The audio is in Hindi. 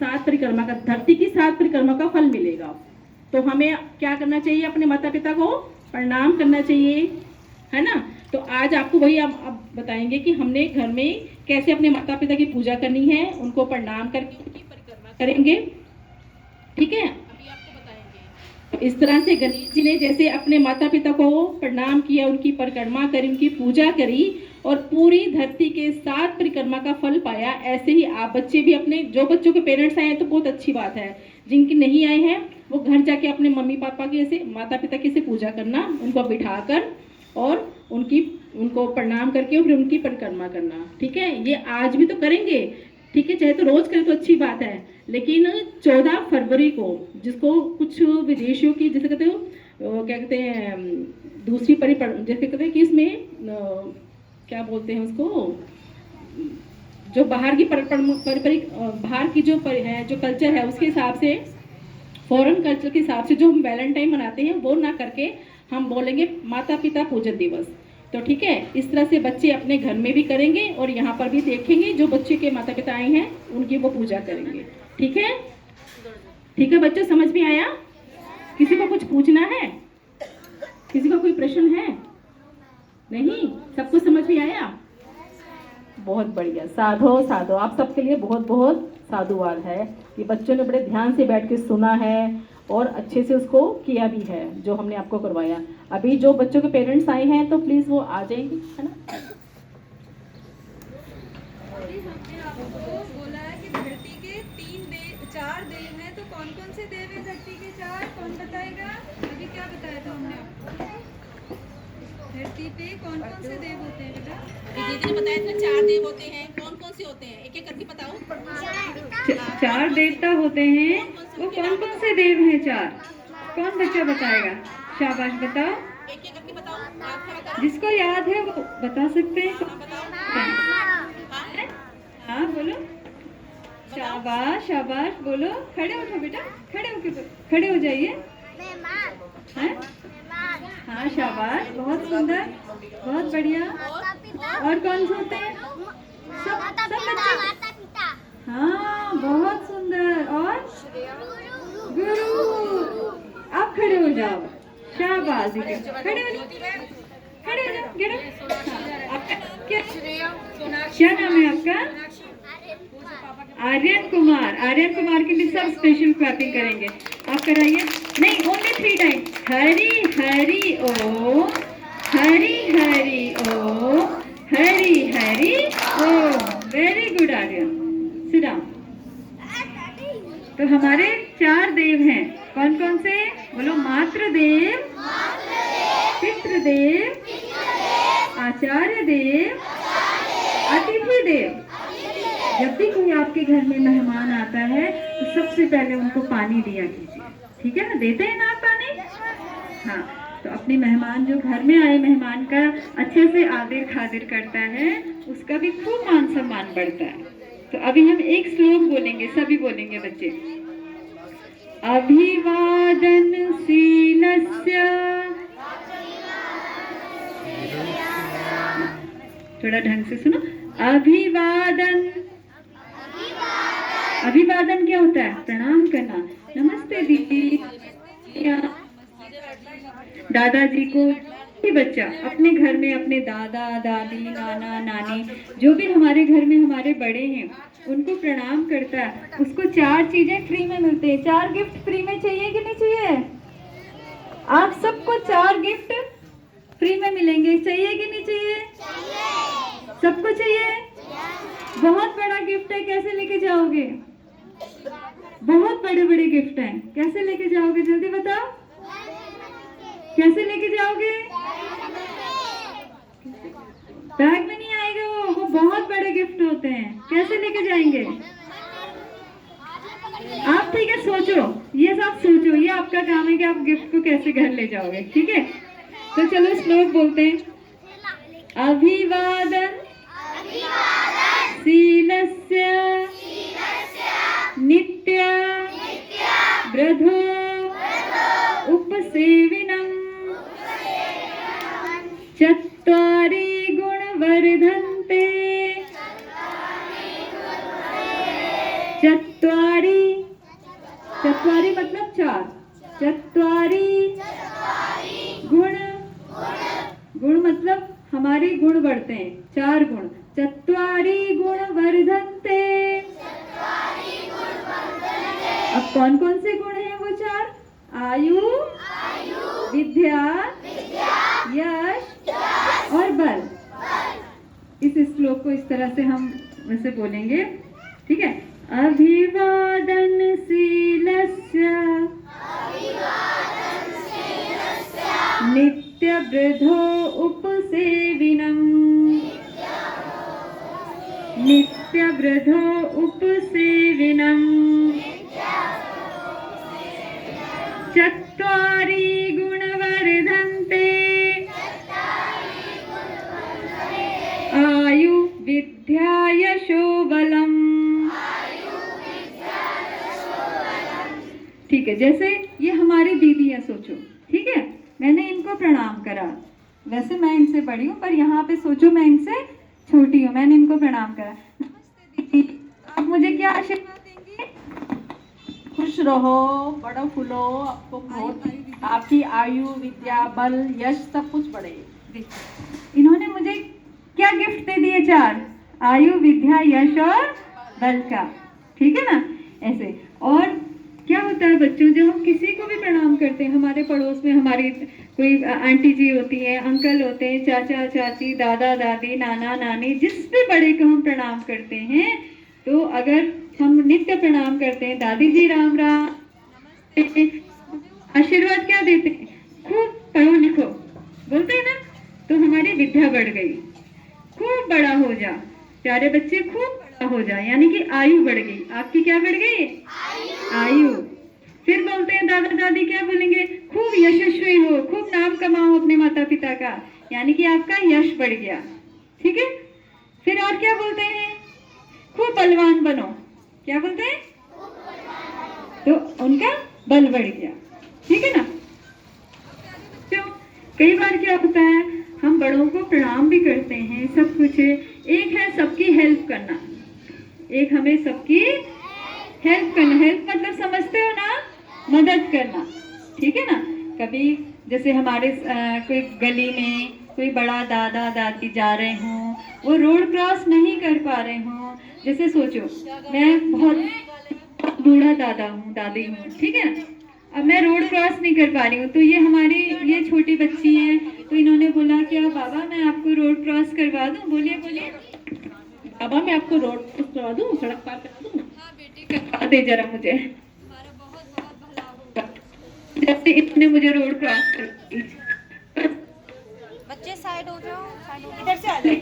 7 परिक्रमा का, धरती की 7 परिक्रमा का फल मिलेगा। तो हमें क्या करना चाहिए? अपने माता पिता को प्रणाम करना चाहिए, है ना। तो आज आपको वही अब बताएंगे कि हमने घर में कैसे अपने माता पिता की पूजा करनी है, उनको प्रणाम करके उनकी परिक्रमा करेंगे, ठीक है। अभी आपको बताएंगे। तो इस तरह से गणेश जी ने जैसे अपने माता पिता को प्रणाम किया, उनकी परिक्रमा करी, उनकी पूजा करी और पूरी धरती के 7 परिक्रमा का फल पाया, ऐसे ही आप बच्चे भी अपने, जो बच्चों के पेरेंट्स आए हैं तो बहुत अच्छी बात है, जिनके नहीं आए हैं वो घर जाके अपने मम्मी पापा की ऐसे, माता पिता की ऐसे पूजा करना, उनको बिठाकर और उनको प्रणाम करके और फिर उनकी परिक्रमा करना, ठीक है। ये आज भी तो करेंगे, ठीक है, चाहे तो रोज करें तो अच्छी बात है, लेकिन 14 फरवरी को, जिसको कुछ विदेशियों की जैसे कहते हो, क्या कहते हैं, दूसरी जैसे कहते हैं कि इसमें क्या बोलते हैं उसको, जो बाहर की बाहर की जो है, जो कल्चर है उसके हिसाब से, फॉरेन कल्चर के हिसाब से जो हम वैलेंटाइन मनाते हैं वो ना करके हम बोलेंगे माता पिता पूजन दिवस। तो ठीक है, इस तरह से बच्चे अपने घर में भी करेंगे और यहाँ पर भी देखेंगे, जो बच्चे के माता पिता आए हैं उनकी वो पूजा करेंगे, ठीक है। ठीक है बच्चों, समझ में आया? किसी को कुछ पूछना है? किसी को कोई प्रश्न है? नहीं, सबको समझ में आया? बहुत बढ़िया, साधो साधो, आप सबके लिए बहुत बहुत साधुवाद है कि बच्चों ने बड़े ध्यान से बैठ के सुना है और अच्छे से उसको किया भी है जो हमने आपको करवाया। अभी जो बच्चों के पेरेंट्स आए हैं तो प्लीज वो आ जाएंगे, है ना। अभी हमने आपको बोला है कि धरती के 4 देव हैं, तो कौन कौन से देव हैं धरती के 4? कौन बताएगा? अभी क्या बताया था हमने आपको? धरती पे कौन कौन से देव होते हैं बेटा? दीदी ने बताया था 4 देव होते हैं, कौन कौन से होते हैं, एक एक करके बताओ। 4 देवता होते हैं, वो कौन कौन से देव हैं 4? कौन बच्चा बताएगा? शाबाश, बताओ, एक एक करके बताओ, जिसको याद है वो बता सकते हैं। हाँ बोलो, शाबाश शाबाश, बोलो, खड़े उठो बेटा, खड़े हो जाइए। हाँ शाबाश, बहुत सुंदर, बहुत बढ़िया। और कौन से होते हैं? सब बच्चे। हाँ बहुत सुंदर। और गुरु। आप खड़े हो जाओ, शाबाश, खड़े हो जाओ, गेट अप। आपका क्या नाम है आपका? आर्यन कुमार। आर्यन कुमार के लिए सब स्पेशल क्लैपिंग करेंगे, आप कराइए। नहीं, ओनली 3 टाइम। हरि हरि ओ, हरि हरि ओ, हरि हरि ओ। Very good Aryan, sit down. तो हमारे 4 देव हैं, कौन कौन से? बोलो, मातृदेव, पितृदेव, आचार्य देव, अतिथि देव। जब भी कोई आपके घर में मेहमान आता है तो सबसे पहले उनको पानी दिया कीजिए, ठीक है ना। देते हैं ना आप पानी? हाँ, तो अपने मेहमान, जो घर में आए मेहमान का अच्छे से आदर खातिर करता है, उसका भी खूब मान सम्मान बढ़ता है। तो अभी हम एक श्लोक बोलेंगे, सभी बोलेंगे बच्चे। अभिवादन शीलस्य, थोड़ा ढंग से सुनो। अभिवादन, अभिवादन क्या होता है? प्रणाम करना। नमस्ते दीदी, दादाजी को। बच्चा अपने घर में अपने दादा दादी, नाना नानी, जो भी हमारे घर में हमारे बड़े हैं, उनको प्रणाम करता है, उसको 4 चीजें फ्री में मिलते हैं। 4 गिफ्ट फ्री में चाहिए कि नहीं चाहिए? आप सबको 4 गिफ्ट फ्री में मिलेंगे, चाहिए कि नहीं चाहिए? सबको चाहिए? बहुत बड़ा गिफ्ट है, कैसे लेके जाओगे? बहुत बड़े बड़े गिफ्ट हैं, कैसे लेके जाओगे? जल्दी बताओ, कैसे लेके जाओगे? बैग में नहीं आएगा वो बहुत बड़े गिफ्ट होते हैं, कैसे लेके जाएंगे आप? ठीक है, सोचो, ये सब सोचो, ये आपका काम है कि आप गिफ्ट को कैसे घर ले जाओगे, ठीक है। तो चलो श्लोक बोलते हैं। अभिवादन शीलस्य नित्य ब्रधो उपसेविनम् चत्वारि गुणवर्धन्ते, चत्वारि हमारे गुण बढ़ते हैं, 4 गुण। चत्वारि गुण वर्धन्ते। अब कौन कौन से गुण हैं वो 4? आयु, विद्या, यश और बल। इस श्लोक को इस तरह से हम वैसे बोलेंगे, ठीक है। अभिवादन शीलस्य नित्य वृद्धो उपसेविनम्। नित्य वृद्धो उपसेविनम्। चत्वारि गुण वर्धन्ते। आयु विद्या यशो बलम्। ठीक है, जैसे ये हमारी दीदी है, सोचो, ठीक है। मैंने इनको प्रणाम करा, वैसे मैं इनसे बड़ी हूँ पर यहाँ पे सोचो मैं इनसे छोटी हूँ। मैंने इनको प्रणाम करा, नमस्ते दीदी, आप मुझे क्या आशीर्वाद देंगे? खुश रहो, बड़ा फूलो, आपको बहुत, आपकी आयु, विद्या, बल, यश सब कुछ बढ़े। देखिए इन्होंने मुझे क्या गिफ्ट दे दिए? 4, आयु, विद्या, यश और बल का, ठीक है ना। ऐसे और क्या होता है बच्चों, जब हम किसी को भी प्रणाम करते हैं, हमारे पड़ोस में हमारी कोई आंटी जी होती है, अंकल होते हैं, चाचा चाची, दादा दादी, नाना नानी, जिस भी बड़े को हम प्रणाम करते हैं, तो अगर हम नित्य प्रणाम करते हैं, दादी जी राम राम, आशीर्वाद क्या देते हैं? खूब पढ़ो लिखो, बोलते हैं ना, तो हमारी विद्या बढ़ गई। खूब बड़ा हो जा, प्यारे बच्चे, खूब बड़ा हो जा, यानी कि आयु बढ़ गई। आपकी क्या बढ़ गई? आयु। फिर बोलते हैं दादा दादी क्या बोलेंगे? खूब यशस्वी हो, खूब नाम कमाओ अपने माता पिता का, यानी कि आपका यश बढ़ गया, ठीक है। फिर और क्या बोलते हैं? खूब बलवान बनो, क्या बोलते हैं? तो उनका बल बढ़ गया, ठीक है ना। तो कई बार क्या होता है, हम बड़ों को प्रणाम भी करते हैं, सब कुछ है। एक है सबकी हेल्प करना, एक हमें सबकी हेल्प करना। हेल्प मतलब समझते हो ना, मदद करना, ठीक है ना। कभी जैसे हमारे कोई गली में कोई बड़ा दादा दादी जा रहे हों, वो रोड क्रॉस नहीं कर पा रहे हों, जैसे सोचो मैं बहुत बूढ़ा दादा हूँ, दादी हूँ, ठीक है। अब मैं रोड क्रॉस नहीं कर पा रही हूँ, तो ये हमारी ये छोटी बच्ची है, तो इन्होंने बोला क्या बाबा मैं आपको रोड क्रॉस करवा दूँ? बोलिए बोलिए। बाबा मैं आपको रोड क्रॉस करवा दूँ, सड़क पार करा दूँ? हाँ बेटी करवा दे जरा मुझे, हमारा बहुत बहुत भला हो। जैसे इतने मुझे रोड क्रॉस कर। बच्चे साइड हो जाओ, साइड हो जाओ। इधर से आ जाओ।